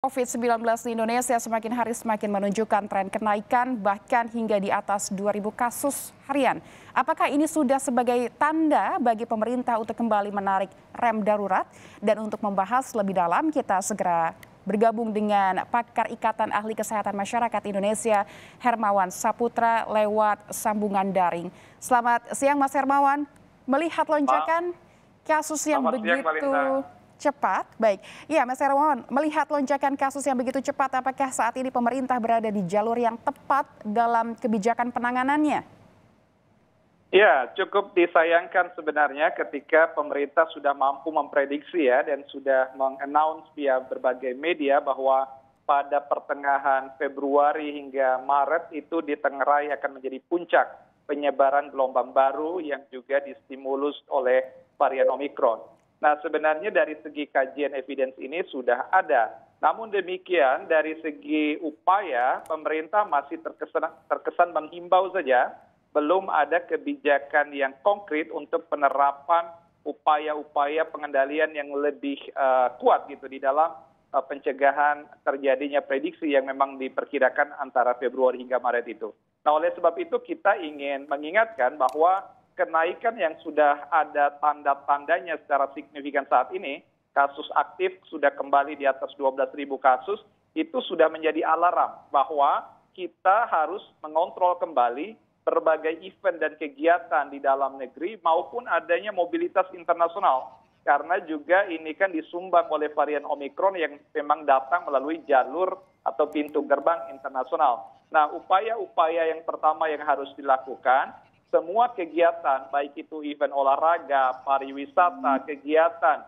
COVID-19 di Indonesia semakin hari semakin menunjukkan tren kenaikan bahkan hingga di atas 2.000 kasus harian. Apakah ini sudah sebagai tanda bagi pemerintah untuk kembali menarik rem darurat? Dan untuk membahas lebih dalam kita segera bergabung dengan pakar Ikatan Ahli Kesehatan Masyarakat Indonesia Hermawan Saputra lewat sambungan daring. Selamat siang Mas Hermawan, melihat lonjakan kasus yang begitu cepat. Baik, ya Mas Hermawan, melihat lonjakan kasus yang begitu cepat, apakah saat ini pemerintah berada di jalur yang tepat dalam kebijakan penanganannya? Ya, cukup disayangkan sebenarnya ketika pemerintah sudah mampu memprediksi ya dan sudah meng-announce via berbagai media bahwa pada pertengahan Februari hingga Maret itu ditengarai akan menjadi puncak penyebaran gelombang baru yang juga distimulus oleh varian Omikron. Nah, sebenarnya dari segi kajian evidence ini sudah ada. Namun demikian, dari segi upaya, pemerintah masih terkesan menghimbau saja, belum ada kebijakan yang konkret untuk penerapan upaya-upaya pengendalian yang lebih kuat gitu di dalam pencegahan terjadinya prediksi yang memang diperkirakan antara Februari hingga Maret itu. Nah, oleh sebab itu kita ingin mengingatkan bahwa kenaikan yang sudah ada tanda-tandanya secara signifikan saat ini, kasus aktif sudah kembali di atas 12.000 kasus, itu sudah menjadi alarm bahwa kita harus mengontrol kembali berbagai event dan kegiatan di dalam negeri maupun adanya mobilitas internasional. Karena juga ini kan disumbang oleh varian Omikron yang memang datang melalui jalur atau pintu gerbang internasional. Nah, upaya-upaya yang pertama yang harus dilakukan, semua kegiatan, baik itu event olahraga, pariwisata, kegiatan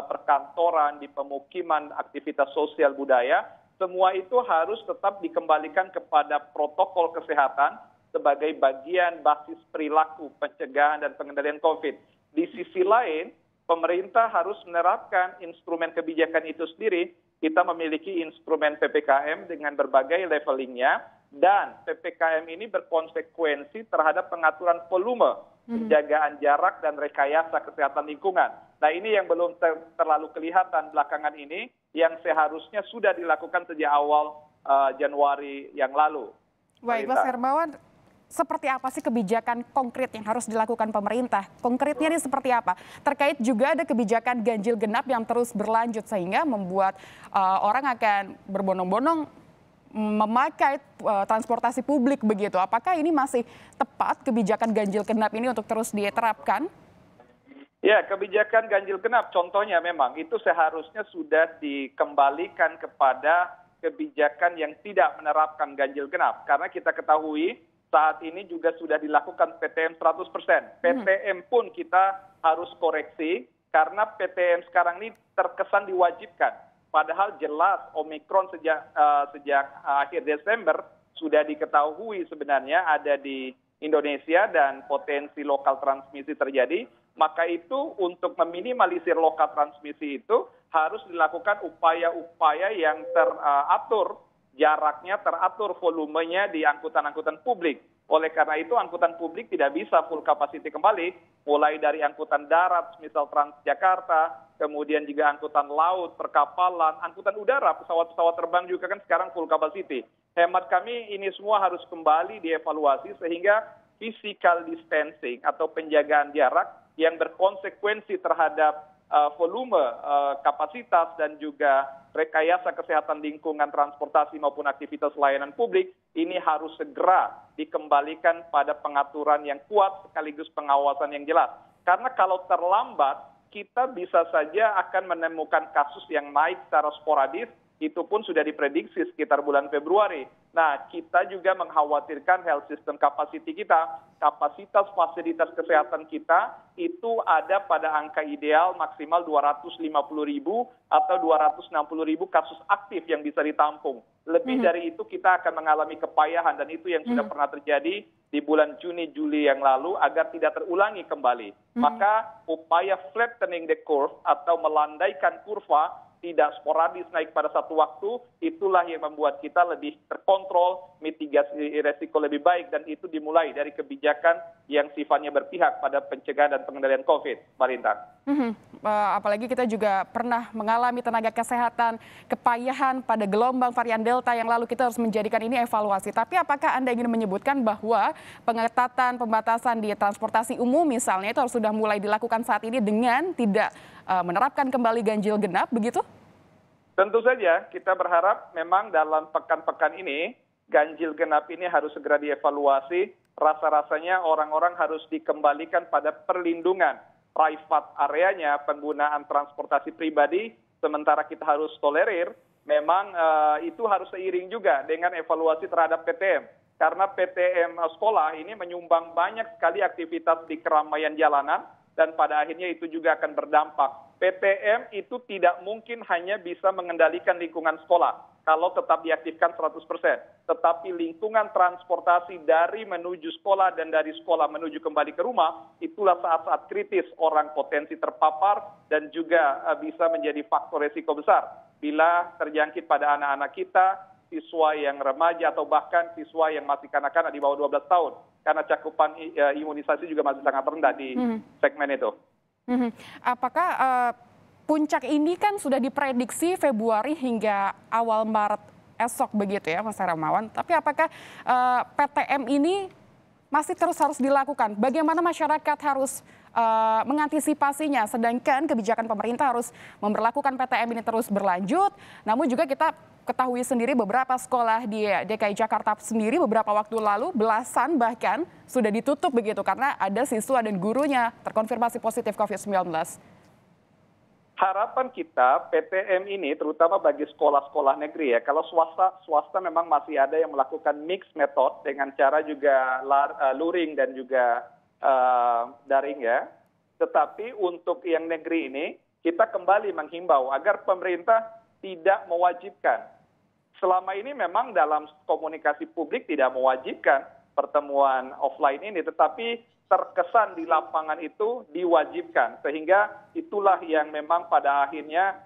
perkantoran, di pemukiman, aktivitas sosial budaya, semua itu harus tetap dikembalikan kepada protokol kesehatan sebagai bagian basis perilaku pencegahan dan pengendalian COVID. Di sisi lain, pemerintah harus menerapkan instrumen kebijakan itu sendiri. Kita memiliki instrumen PPKM dengan berbagai levelingnya, dan PPKM ini berkonsekuensi terhadap pengaturan volume, penjagaan jarak, dan rekayasa kesehatan lingkungan. Nah, ini yang belum terlalu kelihatan belakangan ini, yang seharusnya sudah dilakukan sejak awal Januari yang lalu. Baik, Mas Hermawan, seperti apa sih kebijakan konkret yang harus dilakukan pemerintah? Konkretnya ini seperti apa? Terkait juga ada kebijakan ganjil genap yang terus berlanjut sehingga membuat orang akan berbondong-bondong memakai transportasi publik begitu. Apakah ini masih tepat kebijakan ganjil genap ini untuk terus diterapkan? Ya, kebijakan ganjil genap contohnya memang itu seharusnya sudah dikembalikan kepada kebijakan yang tidak menerapkan ganjil genap. Karena kita ketahui saat ini juga sudah dilakukan PTM 100%. PTM pun kita harus koreksi karena PTM sekarang ini terkesan diwajibkan. Padahal jelas Omikron sejak akhir Desember sudah diketahui sebenarnya ada di Indonesia dan potensi lokal transmisi terjadi. Maka itu untuk meminimalisir lokal transmisi itu harus dilakukan upaya-upaya yang teratur, jaraknya teratur, volumenya di angkutan-angkutan publik. Oleh karena itu angkutan publik tidak bisa full capacity kembali, mulai dari angkutan darat, misal Transjakarta, kemudian juga angkutan laut, perkapalan, angkutan udara, pesawat-pesawat terbang juga kan sekarang full capacity. Hemat kami ini semua harus kembali dievaluasi sehingga physical distancing atau penjagaan jarak yang berkonsekuensi terhadap volume, kapasitas, dan juga rekayasa kesehatan lingkungan, transportasi maupun aktivitas layanan publik, ini harus segera dikembalikan pada pengaturan yang kuat sekaligus pengawasan yang jelas. Karena kalau terlambat, kita bisa saja akan menemukan kasus yang naik secara sporadis, itu pun sudah diprediksi sekitar bulan Februari. Nah, kita juga mengkhawatirkan health system capacity kita, kapasitas fasilitas kesehatan kita itu ada pada angka ideal maksimal 250.000 atau 260.000 kasus aktif yang bisa ditampung. Lebih dari itu kita akan mengalami kepayahan dan itu yang sudah pernah terjadi di bulan Juni, Juli yang lalu agar tidak terulangi kembali. Maka upaya flattening the curve atau melandaikan kurva tidak sporadis naik pada satu waktu, itulah yang membuat kita lebih terkontrol, mitigasi resiko lebih baik, dan itu dimulai dari kebijakan yang sifatnya berpihak pada pencegahan dan pengendalian COVID, Mbak Rintang. Apalagi kita juga pernah mengalami tenaga kesehatan kepayahan pada gelombang varian Delta yang lalu, kita harus menjadikan ini evaluasi. Tapi apakah Anda ingin menyebutkan bahwa pengetatan pembatasan di transportasi umum misalnya itu harus sudah mulai dilakukan saat ini dengan tidak menerapkan kembali ganjil genap begitu? Tentu saja kita berharap memang dalam pekan-pekan ini ganjil genap ini harus segera dievaluasi. Rasa-rasanya orang-orang harus dikembalikan pada perlindungan private areanya, penggunaan transportasi pribadi, sementara kita harus tolerir, memang itu harus seiring juga dengan evaluasi terhadap PTM. Karena PTM sekolah ini menyumbang banyak sekali aktivitas di keramaian jalanan, dan pada akhirnya itu juga akan berdampak. PTM itu tidak mungkin hanya bisa mengendalikan lingkungan sekolah kalau tetap diaktifkan 100%. Tetapi lingkungan transportasi dari menuju sekolah dan dari sekolah menuju kembali ke rumah, itulah saat-saat kritis orang potensi terpapar dan juga bisa menjadi faktor resiko besar. Bila terjangkit pada anak-anak kita, siswa yang remaja atau bahkan siswa yang masih kanak-kanak di bawah 12 tahun. Karena cakupan imunisasi juga masih sangat rendah di segmen itu. Apakah puncak ini kan sudah diprediksi Februari hingga awal Maret esok begitu ya Mas Hermawan. Tapi apakah PTM ini masih terus harus dilakukan? Bagaimana masyarakat harus mengantisipasinya? Sedangkan kebijakan pemerintah harus memberlakukan PTM ini terus berlanjut. Namun juga kita ketahui sendiri beberapa sekolah di DKI Jakarta sendiri beberapa waktu lalu belasan bahkan sudah ditutup begitu karena ada siswa dan gurunya terkonfirmasi positif COVID-19. Harapan kita PTM ini terutama bagi sekolah-sekolah negeri ya, kalau swasta memang masih ada yang melakukan mix method dengan cara juga luring dan juga daring ya. Tetapi untuk yang negeri ini kita kembali menghimbau agar pemerintah tidak mewajibkan. Selama ini memang dalam komunikasi publik tidak mewajibkan pertemuan offline ini, tetapi terkesan di lapangan itu diwajibkan. Sehingga itulah yang memang pada akhirnya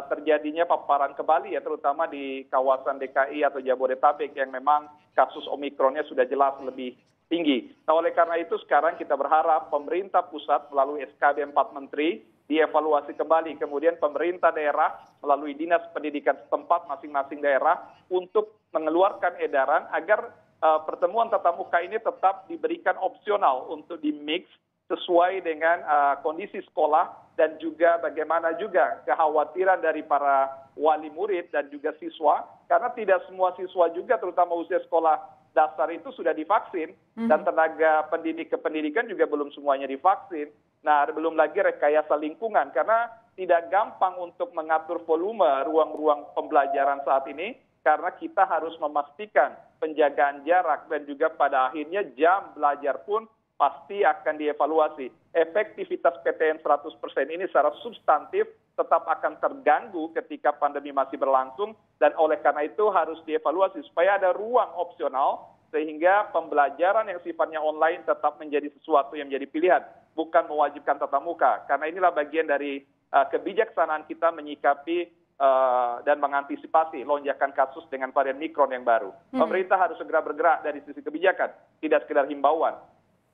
terjadinya paparan kembali ya, terutama di kawasan DKI atau Jabodetabek yang memang kasus Omikronnya sudah jelas lebih tinggi. Nah, oleh karena itu sekarang kita berharap pemerintah pusat melalui SKB 4 Menteri dievaluasi kembali, kemudian pemerintah daerah melalui dinas pendidikan setempat masing-masing daerah untuk mengeluarkan edaran agar pertemuan tatap muka ini tetap diberikan opsional untuk di-mix sesuai dengan kondisi sekolah dan juga bagaimana juga kekhawatiran dari para wali murid dan juga siswa, karena tidak semua siswa juga terutama usia sekolah dasar itu sudah divaksin dan tenaga pendidik kependidikan juga belum semuanya divaksin. Nah, belum lagi rekayasa lingkungan karena tidak gampang untuk mengatur volume ruang-ruang pembelajaran saat ini karena kita harus memastikan penjagaan jarak dan juga pada akhirnya jam belajar pun pasti akan dievaluasi. Efektivitas PTM 100% ini secara substantif tetap akan terganggu ketika pandemi masih berlangsung dan oleh karena itu harus dievaluasi supaya ada ruang opsional sehingga pembelajaran yang sifatnya online tetap menjadi sesuatu yang menjadi pilihan, bukan mewajibkan tatap muka. Karena inilah bagian dari kebijaksanaan kita menyikapi dan mengantisipasi lonjakan kasus dengan varian Omikron yang baru. Pemerintah harus segera bergerak dari sisi kebijakan, tidak sekedar himbauan.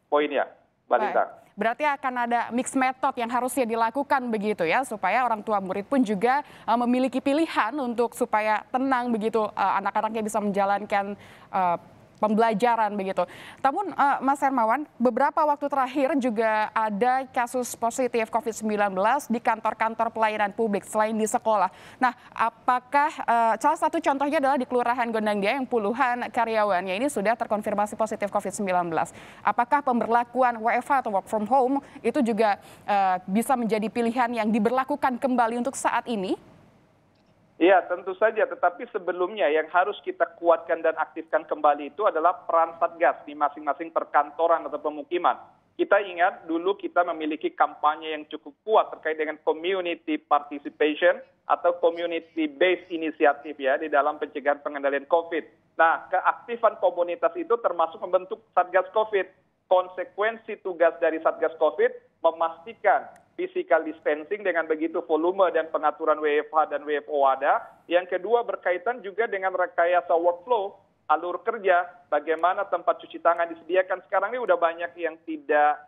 Poinnya, Mbak Lita. Berarti akan ada mix method yang harusnya dilakukan begitu ya, supaya orang tua murid pun juga memiliki pilihan untuk supaya tenang begitu anak-anaknya bisa menjalankan pembelajaran begitu. Namun Mas Hermawan, beberapa waktu terakhir juga ada kasus positif COVID-19 di kantor-kantor pelayanan publik selain di sekolah. Nah, apakah salah satu contohnya adalah di Kelurahan Gondangdia yang puluhan karyawannya ini sudah terkonfirmasi positif COVID-19. Apakah pemberlakuan WFH atau work from home itu juga bisa menjadi pilihan yang diberlakukan kembali untuk saat ini? Ya, tentu saja. Tetapi sebelumnya yang harus kita kuatkan dan aktifkan kembali itu adalah peran Satgas di masing-masing perkantoran atau pemukiman. Kita ingat dulu kita memiliki kampanye yang cukup kuat terkait dengan community participation atau community-based inisiatif ya di dalam pencegahan pengendalian COVID. Nah, keaktifan komunitas itu termasuk membentuk Satgas COVID. Konsekuensi tugas dari Satgas COVID memastikan physical distancing, dengan begitu volume dan pengaturan WFH dan WFO ada. Yang kedua berkaitan juga dengan rekayasa workflow, alur kerja, bagaimana tempat cuci tangan disediakan. Sekarang ini udah banyak yang tidak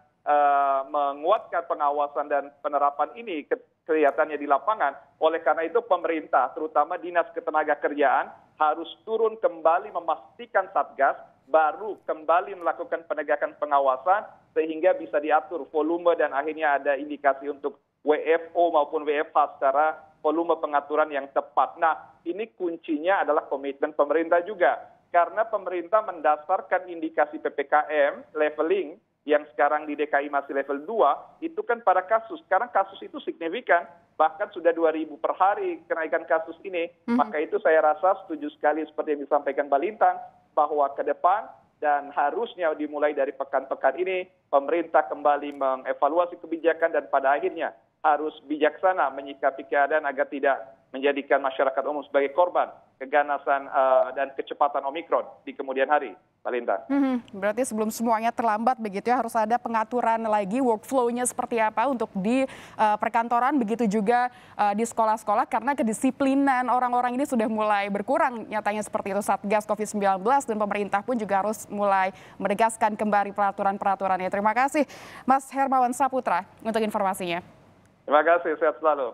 menguatkan pengawasan dan penerapan ini kelihatannya di lapangan. Oleh karena itu pemerintah, terutama Dinas Ketenagakerjaan, harus turun kembali memastikan Satgas, baru kembali melakukan penegakan pengawasan sehingga bisa diatur volume dan akhirnya ada indikasi untuk WFO maupun WFH secara volume pengaturan yang tepat. Nah, ini kuncinya adalah komitmen pemerintah juga. Karena pemerintah mendasarkan indikasi PPKM leveling yang sekarang di DKI masih level 2, itu kan pada kasus. Sekarang kasus itu signifikan, bahkan sudah 2.000 per hari kenaikan kasus ini. Maka itu saya rasa setuju sekali seperti yang disampaikan Mbak Lintang, bahwa ke depan dan harusnya dimulai dari pekan-pekan ini, pemerintah kembali mengevaluasi kebijakan dan pada akhirnya harus bijaksana menyikapi keadaan agar tidak menjadikan masyarakat umum sebagai korban keganasan dan kecepatan Omikron di kemudian hari, Pak Lintang. Berarti sebelum semuanya terlambat begitu ya, harus ada pengaturan lagi workflow-nya seperti apa untuk di perkantoran, begitu juga di sekolah-sekolah, karena kedisiplinan orang-orang ini sudah mulai berkurang nyatanya seperti itu. Satgas COVID-19 dan pemerintah pun juga harus mulai menegaskan kembali peraturan-peraturannya. Terima kasih Mas Hermawan Saputra untuk informasinya. Terima kasih, sehat selalu.